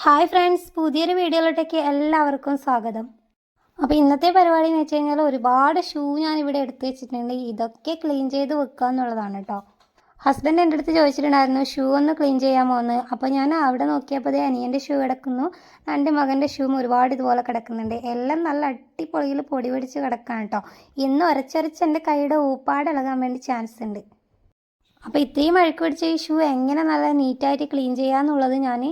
Hi friends, പുതിയൊരു വീഡിയോയിലോട്ടേക്ക് എല്ലാവർക്കും സ്വാഗതം. അപ്പോൾ ഇന്നത്തെ പരിപാടി എന്ന് വെച്ച് കഴിഞ്ഞാൽ ഒരുപാട് ഷൂ ഞാനിവിടെ എടുത്ത് വെച്ചിട്ടുണ്ട്. ഇതൊക്കെ ക്ലീൻ ചെയ്ത് വെക്കുക എന്നുള്ളതാണ് കേട്ടോ. ഹസ്ബൻഡ് എൻ്റെ അടുത്ത് ചോദിച്ചിട്ടുണ്ടായിരുന്നു ഷൂ ഒന്ന് ക്ലീൻ ചെയ്യാമോ എന്ന്. അപ്പോൾ ഞാൻ അവിടെ നോക്കിയപ്പോൾ അനിയൻ്റെ ഷൂ കിടക്കുന്നു, എൻ്റെ മകൻ്റെ ഷൂവും ഒരുപാട് ഇതുപോലെ കിടക്കുന്നുണ്ട്. എല്ലാം നല്ല അടിപൊളിയിൽ പൊടി പിടിച്ച് കിടക്കാണ് കേട്ടോ. ഇന്ന് ഉരച്ചൊരച്ച് എൻ്റെ കൈയുടെ ഊപ്പാട് ഇളകാൻ വേണ്ടി ചാൻസ് ഉണ്ട്. അപ്പോൾ ഇത്രയും അഴുക്ക് പിടിച്ച ഈ ഷൂ എങ്ങനെ നല്ല നീറ്റായിട്ട് ക്ലീൻ ചെയ്യാമെന്നുള്ളത് ഞാൻ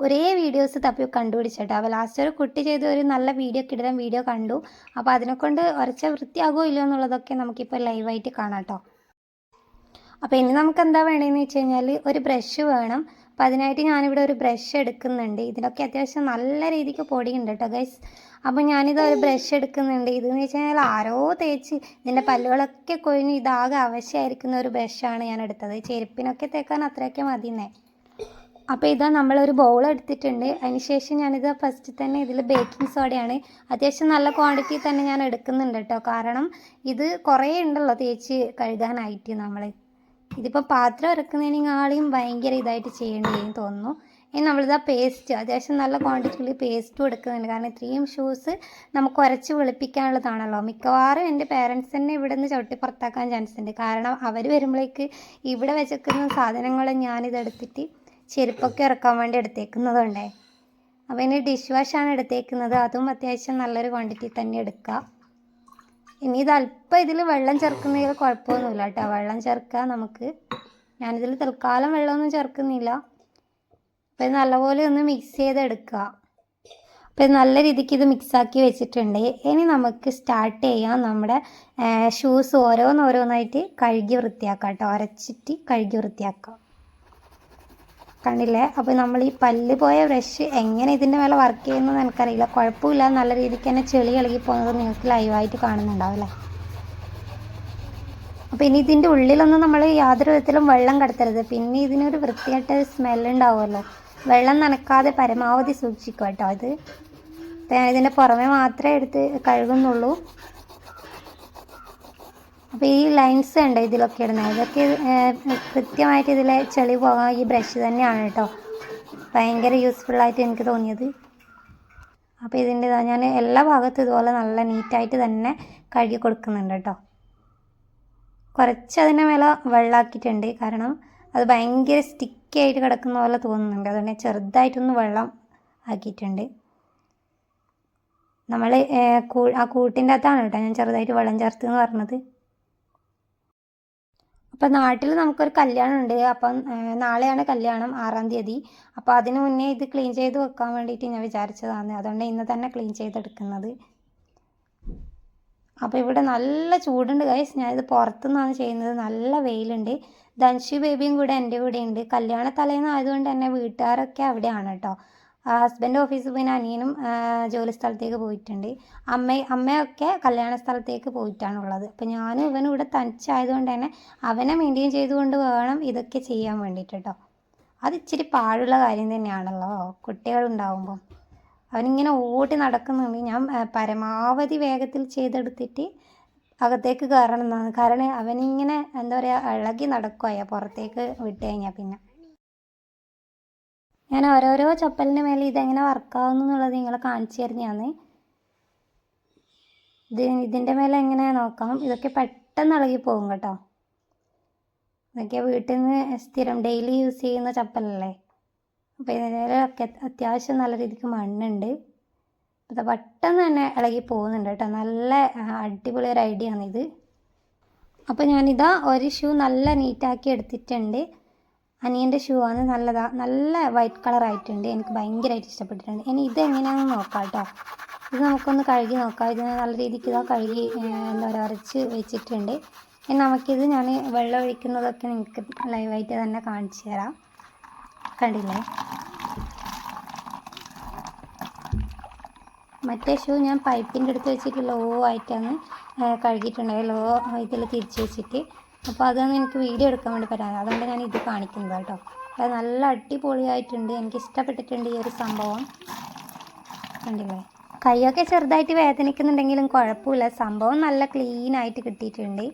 ഒരേ വീഡിയോസ് തപ്പി കണ്ടുപിടിച്ചിട്ടോ. അപ്പോൾ ലാസ്റ്റ് ഒരു കുട്ടി ചെയ്ത് ഒരു നല്ല കിടന്ന വീഡിയോ കണ്ടു. അപ്പോൾ അതിനെക്കൊണ്ട് ഉരച്ച വൃത്തിയാകുമോ ഇല്ലയോ എന്നുള്ളതൊക്കെ നമുക്കിപ്പോൾ ലൈവായിട്ട് കാണാം കേട്ടോ. അപ്പോൾ ഇനി നമുക്ക് എന്താ വേണ്ടതെന്ന് വെച്ച് കഴിഞ്ഞാൽ ഒരു ബ്രഷ് വേണം. അപ്പോൾ അതിനായിട്ട് ഞാനിവിടെ ഒരു ബ്രഷ് എടുക്കുന്നുണ്ട്. ഇതിനൊക്കെ അത്യാവശ്യം നല്ല രീതിക്ക് പൊടിയുണ്ട് കേട്ടോ ഗൈസ്. അപ്പോൾ ഞാനിത് ഒരു ബ്രഷ് എടുക്കുന്നുണ്ട്. ഇതെന്ന് വെച്ച് കഴിഞ്ഞാൽ ആരോ തേച്ച് ഇതിൻ്റെ പല്ലുകളൊക്കെ കൊഴിഞ്ഞ് ഇതാകെ ആവശ്യമായിരിക്കുന്ന ഒരു ബ്രഷാണ് ഞാൻ എടുത്തത്. ചെരുപ്പിനൊക്കെ തേക്കാൻ അത്രയൊക്കെ മതിയെന്നേ. അപ്പോൾ ഇതാ നമ്മളൊരു ബൗൾ എടുത്തിട്ടുണ്ട്. അതിനുശേഷം ഞാനിത് ഫസ്റ്റ് തന്നെ ഇതിൽ ബേക്കിംഗ് സോഡയാണ് അത്യാവശ്യം നല്ല ക്വാണ്ടിറ്റി തന്നെ ഞാൻ എടുക്കുന്നുണ്ട് കേട്ടോ. കാരണം ഇത് കുറേ ഉണ്ടല്ലോ തേച്ച് കഴുകാനായിട്ട്. ഇതിപ്പോൾ പാത്രം ഇറക്കുന്നതിനേക്കാളും ഭയങ്കര ഇതായിട്ട് ചെയ്യേണ്ടിയെന്ന് തോന്നുന്നു. ഇനി നമ്മളിതാ പേസ്റ്റ് അത്യാവശ്യം നല്ല ക്വാണ്ടിറ്റിയിൽ പേസ്റ്റും എടുക്കുന്നുണ്ട്. കാരണം ഇത്രയും ഷൂസ് നമുക്ക് ഉരച്ച് വെളുപ്പിക്കാനുള്ളതാണല്ലോ. മിക്കവാറും എൻ്റെ പേരൻസ് തന്നെ ഇവിടെ നിന്ന് ചവിട്ടി പുറത്താക്കാൻ ചാൻസ് ഉണ്ട്. കാരണം അവർ വരുമ്പോഴേക്ക് ഇവിടെ വെച്ചേക്കുന്ന സാധനങ്ങൾ ഞാനിതെടുത്തിട്ട് ചെരുപ്പൊക്കെ ഇറക്കാൻ വേണ്ടി എടുത്തേക്കുന്നതുണ്ടേ. അപ്പോൾ ഇനി ഡിഷ് വാഷാണ് എടുത്തേക്കുന്നത്. അതും അത്യാവശ്യം നല്ലൊരു ക്വാണ്ടിറ്റി തന്നെ എടുക്കുക. ഇനി ഇത് അല്പം ഇതിൽ വെള്ളം ചേർക്കുന്നതിൽ കുഴപ്പമൊന്നുമില്ല കേട്ടോ. വെള്ളം ചേർക്കുക നമുക്ക്. ഞാനിതിൽ തൽക്കാലം വെള്ളമൊന്നും ചേർക്കുന്നില്ല. അപ്പോൾ ഇത് നല്ലപോലെ ഒന്ന് മിക്സ് ചെയ്തെടുക്കുക. അപ്പോൾ ഇത് നല്ല രീതിക്ക് ഇത് മിക്സാക്കി വെച്ചിട്ടുണ്ട്. ഇനി നമുക്ക് സ്റ്റാർട്ട് ചെയ്യാം. നമ്മുടെ ഷൂസ് ഓരോന്നോരോന്നായിട്ട് കഴുകി വൃത്തിയാക്കാം കേട്ടോ. ഉരച്ചിട്ട് കഴുകി വൃത്തിയാക്കാം. കണ്ടില്ലേ? അപ്പോൾ നമ്മൾ ഈ പല്ല് പോയ ബ്രഷ് എങ്ങനെ ഇതിൻ്റെ മേലെ വർക്ക് ചെയ്യുന്നത് എനിക്കറിയില്ല. കുഴപ്പമില്ല, നല്ല രീതിക്ക് തന്നെ ചെളി ഇളകി പോകുന്നത് നിങ്ങൾക്ക് ലൈവായിട്ട് കാണുന്നുണ്ടാവില്ലേ. അപ്പോൾ ഇനി ഇതിൻ്റെ ഉള്ളിലൊന്നും നമ്മൾ യാതൊരു വിധത്തിലും വെള്ളം കടത്തരുത്. പിന്നെ ഇതിനൊരു വൃത്തിയായിട്ട് സ്മെല്ലുണ്ടാവുമല്ലോ. വെള്ളം നനക്കാതെ പരമാവധി സൂക്ഷിക്കുക കേട്ടോ. ഇത് ഇതിൻ്റെ പുറമെ മാത്രമേ എടുത്ത് കഴുകുന്നുള്ളൂ. അപ്പോൾ ഈ ലൈൻസ് ഉണ്ട് ഇതിലൊക്കെ ഇടുന്നത്. ഇതൊക്കെ കൃത്യമായിട്ട് ഇതിലെ ചെളി പോകാൻ ഈ ബ്രഷ് തന്നെയാണ് കേട്ടോ ഭയങ്കര യൂസ്ഫുള്ളായിട്ട് എനിക്ക് തോന്നിയത്. അപ്പോൾ ഇതിൻ്റെ ഞാൻ എല്ലാ ഭാഗത്തും ഇതുപോലെ നല്ല നീറ്റായിട്ട് തന്നെ കഴുകി കൊടുക്കുന്നുണ്ട് കേട്ടോ. കുറച്ച് അതിൻ്റെ മേലെ വെള്ളമാക്കിയിട്ടുണ്ട്. കാരണം അത് ഭയങ്കര സ്റ്റിക്കി ആയിട്ട് കിടക്കുന്ന പോലെ തോന്നുന്നുണ്ട്. അതുകൊണ്ട് ചെറുതായിട്ടൊന്ന് വെള്ളം ആക്കിയിട്ടുണ്ട്. നമ്മൾ ആ കൂട്ടിൻ്റെ അകത്താണ് കേട്ടോ ഞാൻ ചെറുതായിട്ട് വെള്ളം ചേർത്തെന്ന് പറഞ്ഞത്. അപ്പം നാട്ടിൽ നമുക്കൊരു കല്യാണം ഉണ്ട്. അപ്പം നാളെയാണ് കല്യാണം, 6-ാം തീയതി. അപ്പോൾ അതിന് മുന്നേ ഇത് ക്ലീൻ ചെയ്ത് വെക്കാൻ വേണ്ടിയിട്ട് ഞാൻ വിചാരിച്ചതാണ്. അതുകൊണ്ട് ഇന്ന് തന്നെ ക്ലീൻ ചെയ്തെടുക്കുന്നത്. അപ്പോൾ ഇവിടെ നല്ല ചൂടുണ്ട് ഗൈസ്. ഞാനിത് പുറത്തുനിന്നാണ് ചെയ്യുന്നത്. നല്ല വെയിലുണ്ട്. ധൻഷു ബേബിയും കൂടെ എൻ്റെ കൂടെ ഉണ്ട്. കല്യാണ തലേന്ന് ആയതുകൊണ്ട് തന്നെ വീട്ടുകാരൊക്കെ അവിടെയാണ് കേട്ടോ. ഹസ്ബൻഡ് ഓഫീസിൽ പോയി അനിയനും ജോലി സ്ഥലത്തേക്ക് പോയിട്ടുണ്ട്. അമ്മയൊക്കെ കല്യാണ സ്ഥലത്തേക്ക് പോയിട്ടാണുള്ളത്. അപ്പോൾ ഞാനും ഇവനും ഇവിടെ തനിച്ചായതുകൊണ്ട് തന്നെ അവനെ മെയിൻറ്റെയിൻ ചെയ്തുകൊണ്ട് വേണം ഇതൊക്കെ ചെയ്യാൻ വേണ്ടിയിട്ട് കേട്ടോ. അത് ഇച്ചിരി പാടുള്ള കാര്യം തന്നെയാണല്ലോ കുട്ടികളുണ്ടാവുമ്പം. അവനിങ്ങനെ ഓടി നടക്കുന്നുണ്ട്. ഞാൻ പരമാവധി വേഗത്തിൽ ചെയ്തെടുത്തിട്ട് അകത്തേക്ക് കയറണം എന്നാണ്. കാരണം അവനിങ്ങനെ എന്താ പറയുക ഇളകി നടക്കുകയാണ് പുറത്തേക്ക് വിട്ട് കഴിഞ്ഞാൽ. പിന്നെ ഞാൻ ഓരോരോ ചപ്പലിൻ്റെ മേലെ ഇതെങ്ങനെ വർക്കാവുന്നു എന്നുള്ളത് നിങ്ങളെ കാണിച്ചു തരുന്നതാണ്. ഇതിൻ്റെ മേലെ എങ്ങനെ നോക്കാം. ഇതൊക്കെ പെട്ടെന്ന് ഇളകി പോകും കേട്ടോ. ഇതൊക്കെ വീട്ടിൽ നിന്ന് സ്ഥിരം ഡെയിലി യൂസ് ചെയ്യുന്ന ചപ്പലല്ലേ. അപ്പോൾ ഇതിലൊക്കെ അത്യാവശ്യം നല്ല രീതിക്ക് മണ്ണുണ്ട്. അത് പെട്ടെന്ന് തന്നെ ഇളകി പോകുന്നുണ്ട് കേട്ടോ. നല്ല അടിപൊളി ഒരു ഐഡിയ ആണിത്. അപ്പോൾ ഞാനിതാ ഒരു ഷൂ നല്ല നീറ്റാക്കി എടുത്തിട്ടുണ്ട്. അനിയൻ്റെ ഷൂ ആണ്. നല്ല വൈറ്റ് കളറായിട്ടുണ്ട്. എനിക്ക് ഭയങ്കരമായിട്ട് ഇഷ്ടപ്പെട്ടിട്ടുണ്ട്. ഇനി ഇതെങ്ങനെയാണെന്ന് നോക്കാം കേട്ടോ. ഇത് നമുക്കൊന്ന് കഴുകി നോക്കാം. ഇതിന് നല്ല രീതിക്ക് ഇതാ കഴുകി എന്താ പറയുക അരച്ച് വെച്ചിട്ടുണ്ട്. ഇനി നമുക്കിത് ഞാൻ വെള്ളം ഒഴിക്കുന്നതൊക്കെ നിങ്ങൾക്ക് ലൈവായിട്ട് തന്നെ കാണിച്ചു തരാം. കണ്ടില്ലേ? മറ്റേ ഷൂ ഞാൻ പൈപ്പിൻ്റെ അടുത്ത് വെച്ചിട്ട് ലോ ആയിട്ടാണ് കഴുകിയിട്ടുണ്ടായത്. ലോ ഇതിൽ തിരിച്ച് വെച്ചിട്ട്. അപ്പോൾ അതൊന്നും എനിക്ക് വീഡിയോ എടുക്കാൻ വേണ്ടി പറ്റാതെ, അതുകൊണ്ട് ഞാൻ ഇത് കാണിക്കുന്നത് കേട്ടോ. അത് നല്ല അടിപൊളിയായിട്ടുണ്ട്. എനിക്ക് ഇഷ്ടപ്പെട്ടിട്ടുണ്ട് ഈ ഒരു സംഭവം. കണ്ടില്ലേ? കൈയൊക്കെ ചെറുതായിട്ട് വേദനിക്കുന്നുണ്ടെങ്കിലും കുഴപ്പമില്ല. സംഭവം നല്ല ക്ലീനായിട്ട് കിട്ടിയിട്ടുണ്ട്.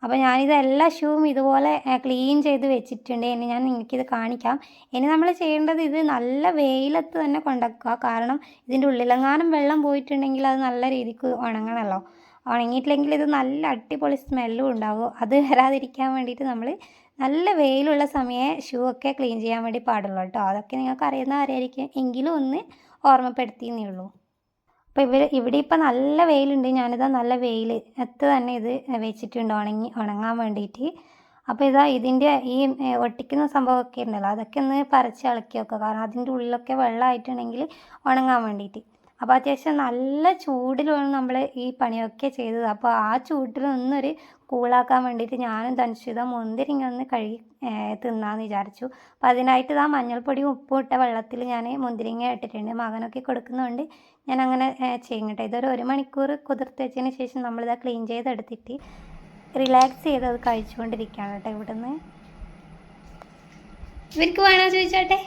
അപ്പോൾ ഞാനിത് എല്ലാ ഷൂവും ഇതുപോലെ ക്ലീൻ ചെയ്ത് വെച്ചിട്ടുണ്ട്. ഇനി ഞാൻ നിങ്ങൾക്കിത് കാണിക്കാം. ഇനി നമ്മൾ ചെയ്യേണ്ടത് ഇത് നല്ല വെയിലത്ത് തന്നെ കൊണ്ടുവയ്ക്കുക. കാരണം ഇതിൻ്റെ ഉള്ളിലെങ്ങാനും വെള്ളം പോയിട്ടുണ്ടെങ്കിൽ അത് നല്ല രീതിക്ക് ഉണങ്ങണമല്ലോ. ഉണങ്ങിയിട്ടില്ലെങ്കിൽ ഇത് നല്ല അടിപൊളി സ്മെല്ലും ഉണ്ടാവും. അത് വരാതിരിക്കാൻ വേണ്ടിയിട്ട് നമ്മൾ നല്ല വെയിലുള്ള സമയമേ ഷൂ ഒക്കെ ക്ലീൻ ചെയ്യാൻ വേണ്ടി പാടുള്ളൂ കേട്ടോ. അതൊക്കെ നിങ്ങൾക്ക് അറിയുന്ന കാര്യമായിരിക്കും, എങ്കിലും ഒന്ന് ഓർമ്മപ്പെടുത്തിയെന്നേ ഉള്ളൂ. അപ്പോൾ ഇവിടെ ഇപ്പം നല്ല വെയിലുണ്ട്. ഞാനിതാ നല്ല വെയിലത്ത് തന്നെ ഇത് വെച്ചിട്ടുണ്ട് ഉണങ്ങാൻ വേണ്ടിയിട്ട്. അപ്പോൾ ഇതാ ഇതിൻ്റെ ഈ ഒട്ടിക്കുന്ന സംഭവമൊക്കെ ഉണ്ടല്ലോ, അതൊക്കെ ഒന്ന് പറിച്ച് ഇളക്കി വെക്കുക. കാരണം അതിൻ്റെ ഉള്ളിലൊക്കെ വെള്ളമായിട്ടുണ്ടെങ്കിൽ ഉണങ്ങാൻ വേണ്ടിയിട്ട്. അപ്പോൾ അത്യാവശ്യം നല്ല ചൂടിലാണ് നമ്മൾ ഈ പണിയൊക്കെ ചെയ്തത്. അപ്പോൾ ആ ചൂട്ടിലൊന്നൊരു കൂളാക്കാൻ വേണ്ടിയിട്ട് ഞാനും തനിച്ചു മുന്തിരിങ്ങ ഒന്ന് കഴുകി തിന്നാമെന്ന് വിചാരിച്ചു. അപ്പോൾ അതിനായിട്ട് ഇതാ മഞ്ഞൾപ്പൊടിയും ഉപ്പും ഇട്ട വെള്ളത്തിൽ ഞാൻ മുന്തിരിങ്ങ ഇട്ടിട്ടുണ്ട്. മകനൊക്കെ കൊടുക്കുന്നതുകൊണ്ട് ഞാൻ അങ്ങനെ ചെയ്യും കേട്ടോ. ഇതൊരു 1 മണിക്കൂർ കുതിർത്ത് വെച്ചതിന് ശേഷം നമ്മളിത് ക്ലീൻ ചെയ്തെടുത്തിട്ട് റിലാക്സ് ചെയ്ത് അത് കഴിച്ചുകൊണ്ടിരിക്കുകയാണ് കേട്ടോ ഇവിടുന്ന്. ഇവർക്ക് വേണോ ചോദിച്ചോട്ടെ?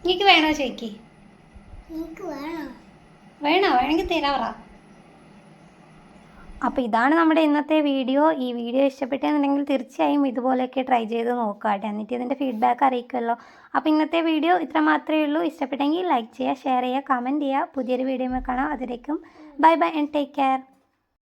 എനിക്ക് വേണോ ചോദിക്കേ? വേണോ? വേണമെങ്കിൽ തരാം പറ. അപ്പോൾ ഇതാണ് നമ്മുടെ ഇന്നത്തെ വീഡിയോ. ഈ വീഡിയോ ഇഷ്ടപ്പെട്ടെന്നുണ്ടെങ്കിൽ തീർച്ചയായും ഇതുപോലെയൊക്കെ ട്രൈ ചെയ്ത് നോക്കുക കേട്ടോ. എന്നിട്ട് ഇതിൻ്റെ ഫീഡ്ബാക്ക് അറിയിക്കുമല്ലോ. അപ്പോൾ ഇന്നത്തെ വീഡിയോ ഇത്ര മാത്രമേ ഉള്ളൂ. ഇഷ്ടപ്പെട്ടെങ്കിൽ ലൈക്ക് ചെയ്യുക, ഷെയർ ചെയ്യുക, കമൻറ്റ് ചെയ്യുക. പുതിയൊരു വീഡിയോ കാണാം. അതിലേക്കും bye bye and take care.